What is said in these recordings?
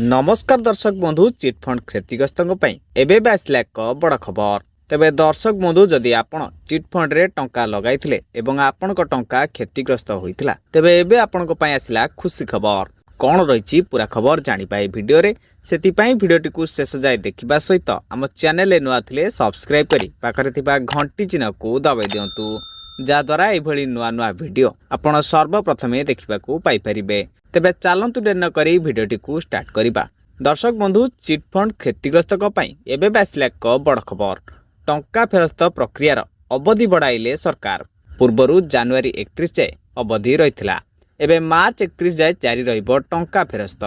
नमस्कार दर्शक बंधु चिटफंड क्षतिग्रस्त एवं आसला एक बड़ खबर। तेबे दर्शक बंधु जदि आपण चिटफंड रे टंका लगाइथिले एवं आपण टंका क्षतिग्रस्त होइथिला तेबे एबे आपण आसला खुशी खबर। कौन रही पूरा खबर जानिपाए वीडियो रे सेतिपाई वीडियोटी को शेष जाए देखिबा सहित आम चैनल नुआ थिले सब्सक्राइब करी पाखरे थिबा घंटी चिन्ह को दबाई दियंतु जहाद्वारा एभली नुआ नुआ वीडियो आपण सर्वप्रथमे देखिबा को पाई परिबे। तेबे चलतु डेर न करी वीडियोटी को स्टार्ट करिबा। दर्शक बंधु चिटफंड क्षतिग्रस्त एबे आसला एक बड़ खबर। टंका फेरस्त प्रक्रियार अवधि बढ़ाइले सरकार। पूर्वरु जनवरी 31 जाए अवधि रही एबे मार्च 31 जाए जारी रहिबो टंका फेरस्त।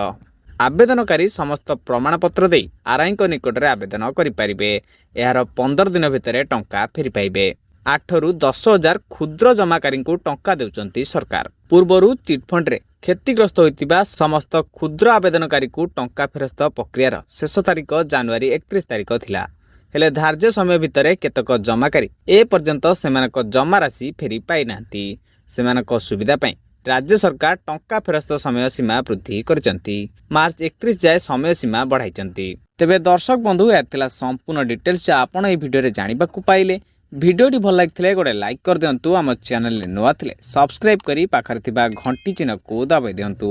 आवेदनकारी समस्त प्रमाणपत्र दे आरआई निकट में आवेदन करें। यार 15 दिन भितर टंका फेरी पाइबे। 8 ରୁ 10,000 क्षुद्र जमाकारी को टंका देउचंती सरकार। पूर्वरु चिटफंड रे क्षतिग्रस्त होइतिबा समस्त क्षुद्र आवेदनकारी को टंका फेरस्त प्रक्रियार शेष तारीख जनवरी 31 तारीख थिला। हेले धार्य समय भितर केतक जमाकारी ए पर्यंत सेमानक जमा राशि फेरी पाई नांती। सेमानक सुविधा पई राज्य सरकार टंका फेरस्त समय सीमा वृद्धि करचंती। मार्च 31 जाए समय सीमा बढ़ाइचंती। तेबे दर्शक बंधु एथिला संपूर्ण डिटेल्स आपण ए वीडियो रे जानिबा को पाइले। वीडियोटी भल लगे गोटे लाइक कर दिंतु। आम चैनल नुआ थिले सब्सक्राइब करी पाखरे थिबा घंटी चिन्ह को दबाई दिंतु।